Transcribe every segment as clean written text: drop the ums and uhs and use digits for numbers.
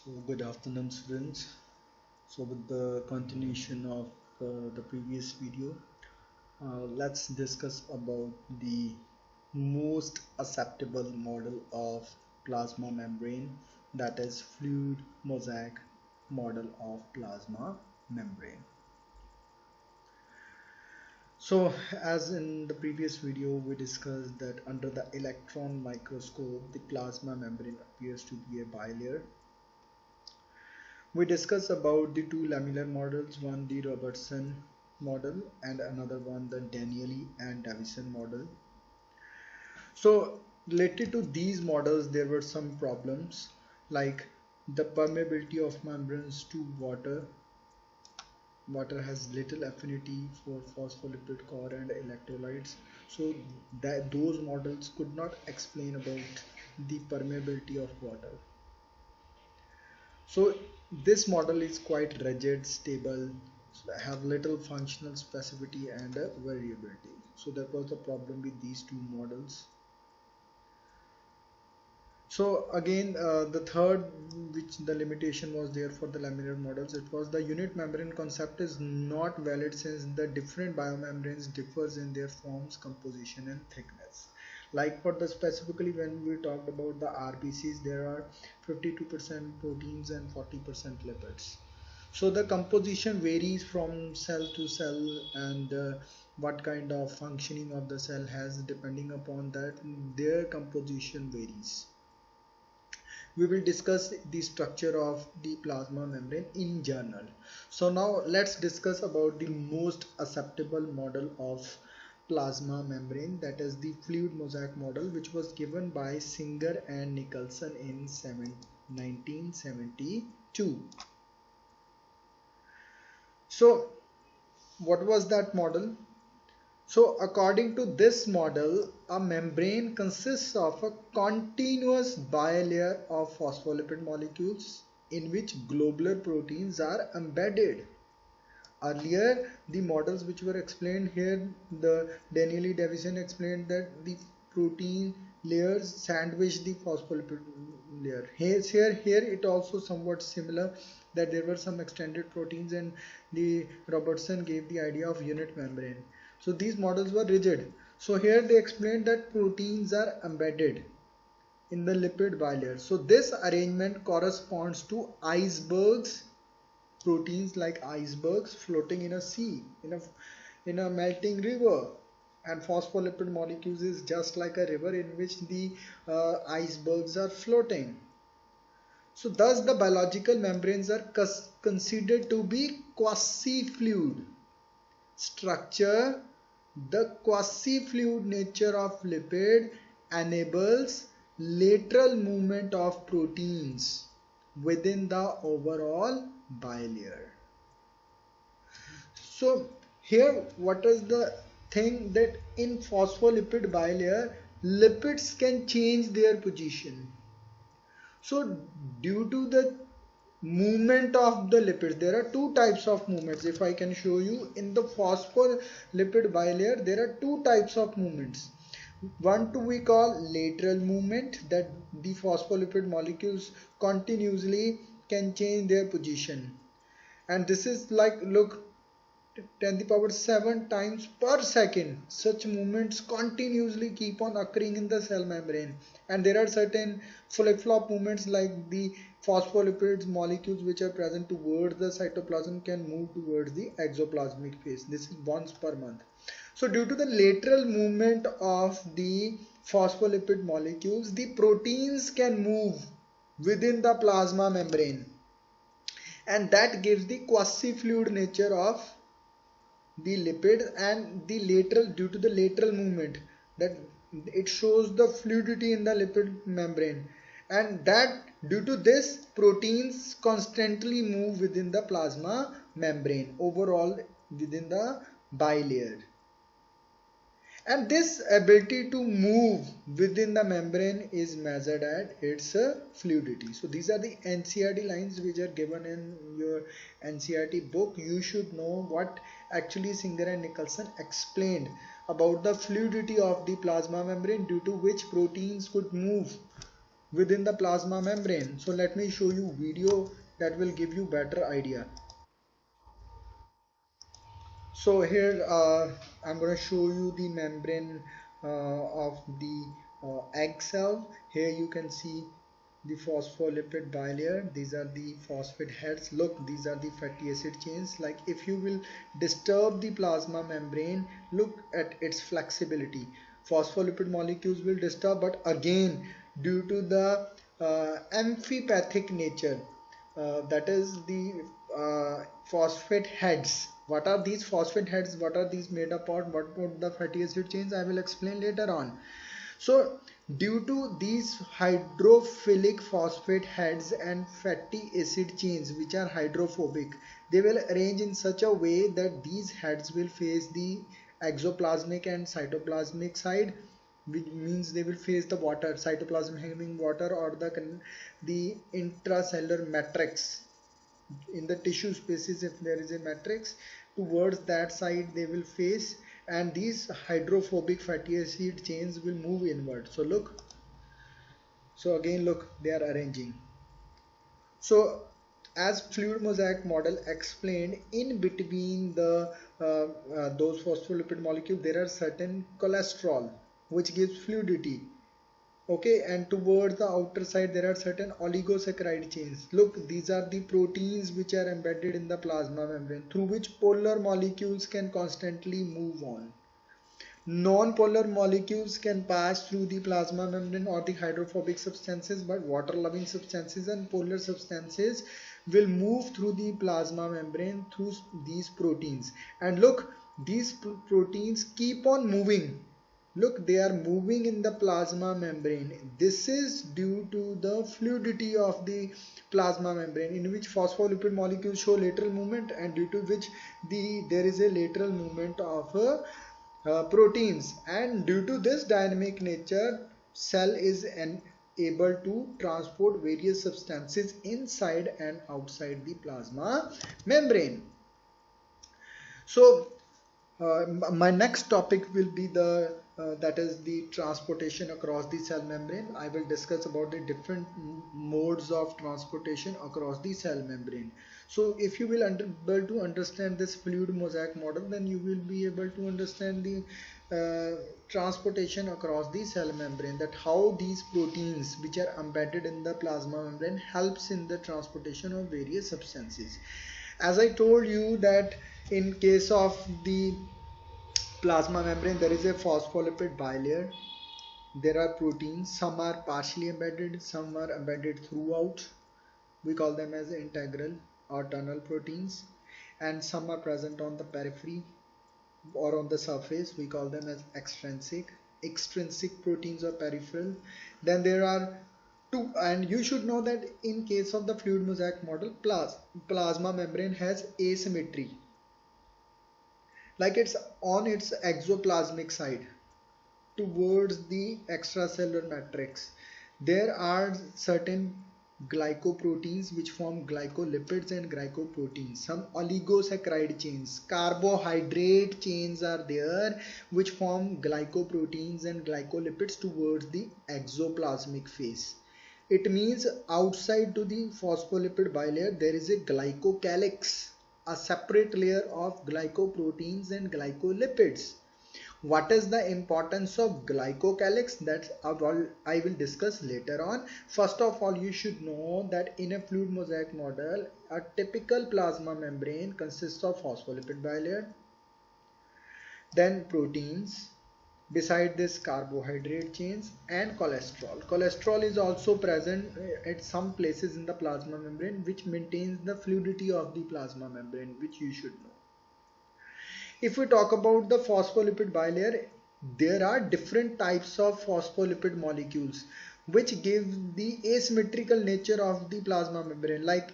So good afternoon students. So with the continuation of the previous video, let's discuss about the most acceptable model of plasma membrane, that is fluid mosaic model of plasma membrane. So as in the previous video we discussed that under the electron microscope the plasma membrane appears to be a bilayer. We discussed about the two lamellar models, one the Robertson model and another one the Danieli and Davison model. So related to these models there were some problems like the permeability of membranes to water. Water has little affinity for phospholipid core and electrolytes, so that those models could not explain about the permeability of water. So this model is quite rigid, stable, have little functional specificity and variability. So that was the problem with these two models. So again the third, which the limitation was there for the lamellar models, it was the unit membrane concept is not valid since the different biomembranes differs in their forms, composition and thickness. Like for the specifically when we talked about the RBCs, there are 52% proteins and 40% lipids. So the composition varies from cell to cell, and what kind of functioning of the cell has, depending upon that their composition varies. We will discuss the structure of the plasma membrane in general. So now let's discuss about the most acceptable model of plasma membrane, that is the fluid mosaic model, which was given by Singh and Nicholson in 1972. So what was that model? So according to this model, a membrane consists of a continuous bilayer of phospholipid molecules in which globular proteins are embedded. Earlier, the models which were explained here, the Danieli Davison explained that the protein layers sandwich the phospholipid layer. Here it also somewhat similar, that there were some extended proteins, and the Robertson gave the idea of unit membrane. So these models were rigid. So here they explained that proteins are embedded in the lipid bilayer. So this arrangement corresponds to icebergs, proteins like icebergs floating in a sea, in a melting river. And phospholipid molecules is just like a river in which the icebergs are floating. So thus the biological membranes are considered to be quasi-fluid structure. The quasi-fluid nature of lipid enables lateral movement of proteins within the overall bilayer. So here what is the thing, that in phospholipid bilayer lipids can change their position. So due to the movement of the lipids, there are two types of movements. If I can show you, in the phospholipid bilayer there are two types of movements. One we call lateral movement, that the phospholipid molecules continuously can change their position, and this is like, look, 10 to the power 7 times per second. Such movements continuously keep on occurring in the cell membrane. And there are certain flip-flop movements, like the phospholipids molecules which are present towards the cytoplasm can move towards the exoplasmic phase. This is once per month. So due to the lateral movement of the phospholipid molecules, the proteins can move within the plasma membrane, and that gives the quasi-fluid nature of the lipid. And the lateral, due to the lateral movement, that it shows the fluidity in the lipid membrane, and that due to this proteins constantly move within the plasma membrane overall within the bilayer. And this ability to move within the membrane is measured at its fluidity. So these are the NCERT lines which are given in your NCERT book. You should know what actually Singh and Nicholson explained about the fluidity of the plasma membrane, due to which proteins could move within the plasma membrane. So let me show you video that will give you better idea. So here I'm going to show you the membrane of the egg cell. Here you can see the phospholipid bilayer. These are the phosphate heads. Look, these are the fatty acid chains. Like if you will disturb the plasma membrane, look at its flexibility. Phospholipid molecules will disturb, but again due to the amphipathic nature, that is the phosphate heads. What are these phosphate heads? What are these made up of? What would the fatty acid chains? I will explain later on. So due to these hydrophilic phosphate heads and fatty acid chains which are hydrophobic, they will arrange in such a way that these heads will face the exoplasmic and cytoplasmic side, which means they will face the water, cytoplasm having water, or the intracellular matrix in the tissue spaces. If there is a matrix, towards that side they will face, and these hydrophobic fatty acid chains will move inward. So look, so again look, they are arranging. So as fluid mosaic model explained, in between the those phospholipid molecules there are certain cholesterol which gives fluidity. Okay, and towards the outer side there are certain oligosaccharide chains. Look, these are the proteins which are embedded in the plasma membrane through which polar molecules can constantly move on. Non-polar molecules can pass through the plasma membrane or the hydrophobic substances, but water-loving substances and polar substances will move through the plasma membrane through these proteins. And look, these proteins keep on moving. Look, they are moving in the plasma membrane. This is due to the fluidity of the plasma membrane, in which phospholipid molecules show lateral movement, and due to which there is a lateral movement of proteins. And due to this dynamic nature, cell is able to transport various substances inside and outside the plasma membrane. So my next topic will be the that is the transportation across the cell membrane. I will discuss about the different modes of transportation across the cell membrane. So if you will able to understand this fluid mosaic model, then you will be able to understand the transportation across the cell membrane, that how these proteins which are embedded in the plasma membrane helps in the transportation of various substances. As I told you that in case of the plasma membrane there is a phospholipid bilayer. There are proteins, some are partially embedded, some are embedded throughout. We call them as integral or tunnel proteins, and some are present on the periphery or on the surface. We call them as extrinsic proteins or peripheral. Then there are two, and you should know that in case of the fluid mosaic model, plasma membrane has asymmetry, like it's on its exoplasmic side towards the extracellular matrix. There are certain glycoproteins which form glycolipids and glycoproteins. Some oligosaccharide chains, carbohydrate chains are there which form glycoproteins and glycolipids towards the exoplasmic phase. It means outside to the phospholipid bilayer there is a glycocalyx, a separate layer of glycoproteins and glycolipids. What is the importance of glycocalyx? That's all I will discuss later on. First of all, you should know that in a fluid mosaic model, a typical plasma membrane consists of phospholipid bilayer, then proteins, beside this carbohydrate chains, and cholesterol. Cholesterol is also present at some places in the plasma membrane, which maintains the fluidity of the plasma membrane, which you should know. If we talk about the phospholipid bilayer, there are different types of phospholipid molecules which give the asymmetrical nature of the plasma membrane. Like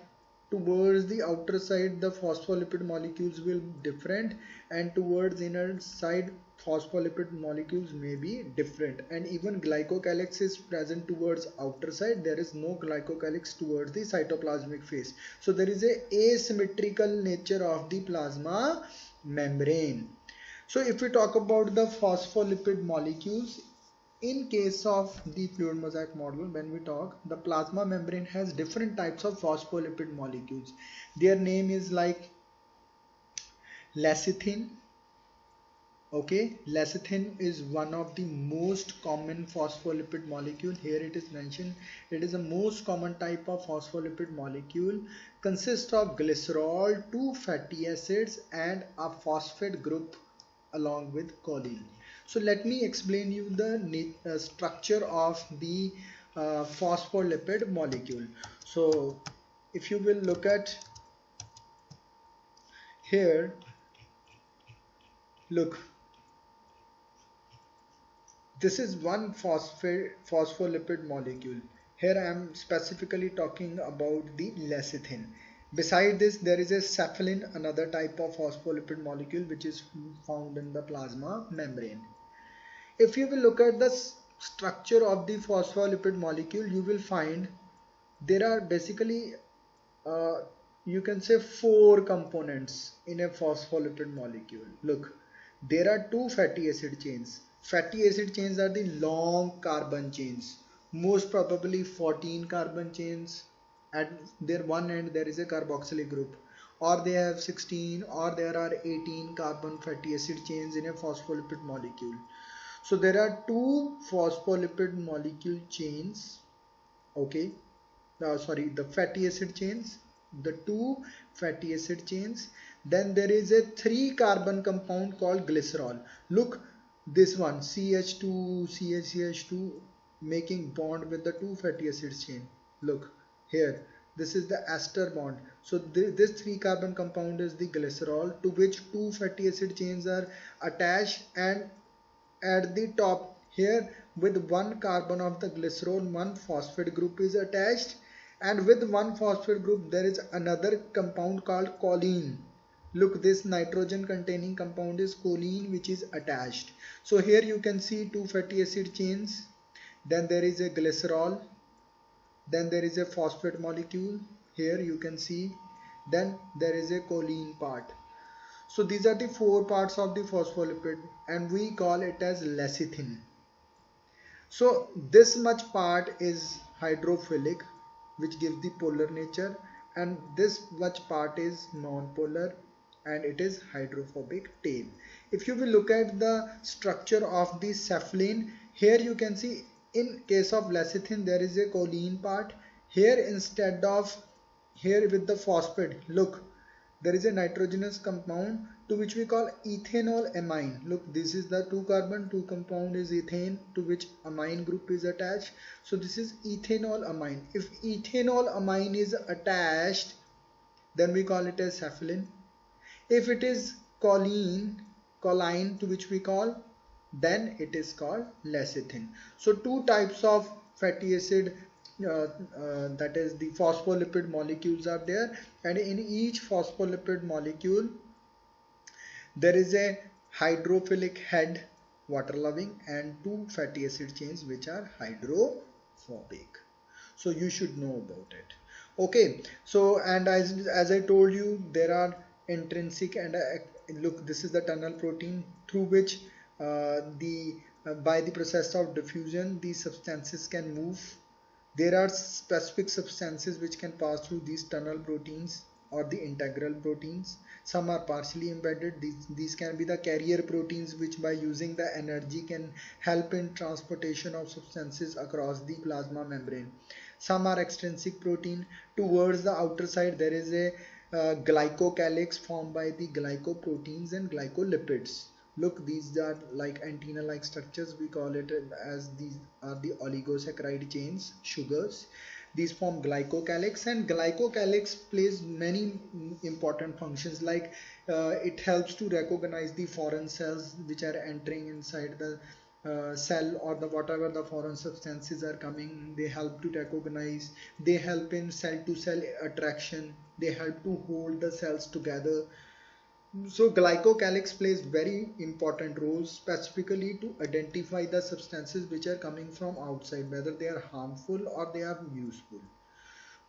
towards the outer side the phospholipid molecules will be different, and towards inner side phospholipid molecules may be different, and even glycocalyx is present towards outer side. There is no glycocalyx towards the cytoplasmic phase. So there is a asymmetrical nature of the plasma membrane. So if we talk about the phospholipid molecules, in case of the fluid mosaic model, when we talk, the plasma membrane has different types of phospholipid molecules. Their name is like lecithin. Okay, lecithin is one of the most common phospholipid molecule. Here it is mentioned, it is the most common type of phospholipid molecule, consists of glycerol, two fatty acids and a phosphate group along with choline. So let me explain you the structure of the phospholipid molecule. So if you will look at here, look, this is one phospholipid molecule. Here I am specifically talking about the lecithin. Beside this, there is a cephalin, another type of phospholipid molecule which is found in the plasma membrane. If you will look at the structure of the phospholipid molecule, you will find there are basically you can say 4 components in a phospholipid molecule. Look, there are 2 fatty acid chains. Fatty acid chains are the long carbon chains, most probably 14 carbon chains. At their one end there is a carboxylic group, or they have 16, or there are 18 carbon fatty acid chains in a phospholipid molecule. So there are 2 phospholipid molecule chains, okay, the fatty acid chains, the 2 fatty acid chains. Then there is a 3 carbon compound called glycerol. Look, this one CH2 CH2 making bond with the 2 fatty acids chain. Look here, this is the ester bond. So this 3 carbon compound is the glycerol, to which 2 fatty acid chains are attached, and at the top here with 1 carbon of the glycerol, 1 phosphate group is attached, and with 1 phosphate group there is another compound called choline. Look, this nitrogen containing compound is choline, which is attached. So here you can see 2 fatty acid chains, then there is a glycerol, then there is a phosphate molecule, here you can see, then there is a choline part. So these are the 4 parts of the phospholipid, and we call it as lecithin. So this much part is hydrophilic, which gives the polar nature, and this much part is non-polar, and it is hydrophobic tail. If you will look at the structure of the cephalin, here you can see in case of lecithin there is a choline part. Here instead of here with the phosphate, look, there is a nitrogenous compound to which we call ethanol amine. Look, this is the 2 carbon, 2 compound is ethane, to which amine group is attached. So this is ethanol amine. If ethanol amine is attached, then we call it as cephalin. If it is choline to which we call, then it is called lecithin. So 2 types of fatty acid, that is the phospholipid molecules are there, and in each phospholipid molecule there is a hydrophilic head, water loving, and 2 fatty acid chains which are hydrophobic. So you should know about it. Okay, so and as I told you, there are intrinsic and look, this is the tunnel protein through which by the process of diffusion these substances can move. There are specific substances which can pass through these tunnel proteins or the integral proteins. Some are partially embedded. These can be the carrier proteins, which by using the energy can help in transportation of substances across the plasma membrane. Some are extrinsic protein. Towards the outer side there is a glycocalyx formed by the glycoproteins and glycolipids. Look, these are like antenna-like structures. We call it as these are the oligosaccharide chains, sugars. These form glycocalyx, and glycocalyx plays many important functions, like it helps to recognize the foreign cells which are entering inside the cell, or the whatever the foreign substances are coming, they help to recognize. They help in cell to cell attraction. They help to hold the cells together. So glycocalyx plays very important roles, specifically to identify the substances which are coming from outside, whether they are harmful or they are useful.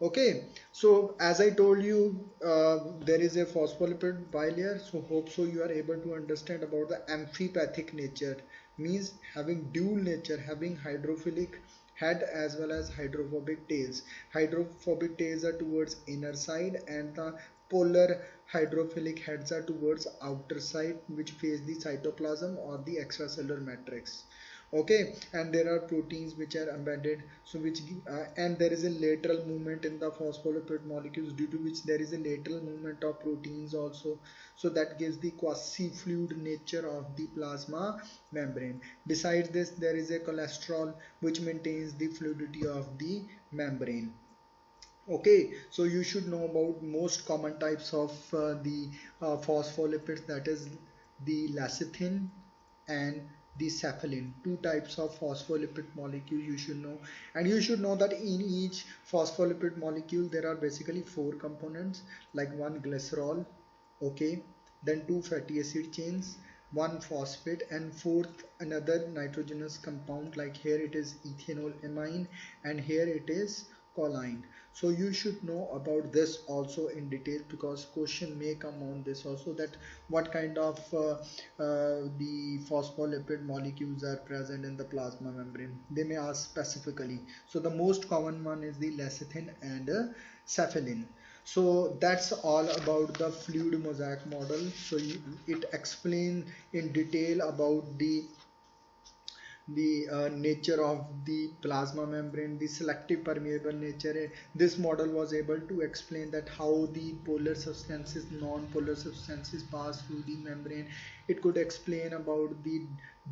Okay, so as I told you, there is a phospholipid bilayer. So hope so you are able to understand about the amphipathic nature, means having dual nature, having hydrophilic head as well as hydrophobic tails. Hydrophobic tails are towards inner side and the polar hydrophilic heads are towards outer side, which face the cytoplasm or the extracellular matrix. Okay, and there are proteins which are embedded, so which and there is a lateral movement in the phospholipid molecules, due to which there is a lateral movement of proteins also, so that gives the quasi fluid nature of the plasma membrane. Besides this, there is a cholesterol which maintains the fluidity of the membrane. Okay, so you should know about most common types of the phospholipids, that is the lecithin and the cephalin. Two types of phospholipid molecule you should know, and you should know that in each phospholipid molecule there are basically four components, like one glycerol, okay, then two fatty acid chains, one phosphate, and fourth another nitrogenous compound, like here it is ethanolamine and here it is choline. So you should know about this also in detail, because question may come on this also, that what kind of the phospholipid molecules are present in the plasma membrane, they may ask specifically. So the most common one is the lecithin and cephalin. So that's all about the fluid mosaic model. So it explains in detail about the nature of the plasma membrane, the selective permeable nature. This model was able to explain that how the polar substances, non-polar substances pass through the membrane. It could explain about the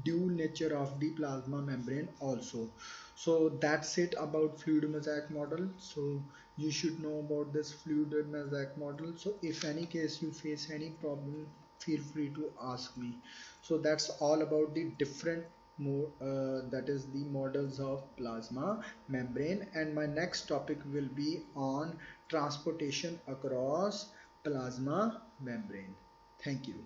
dual nature of the plasma membrane also. So that's it about fluid mosaic model. So you should know about this fluid mosaic model. So if any case you face any problem, feel free to ask me. So that's all about the different that is the models of plasma membrane, and my next topic will be on transportation across plasma membrane. Thank you.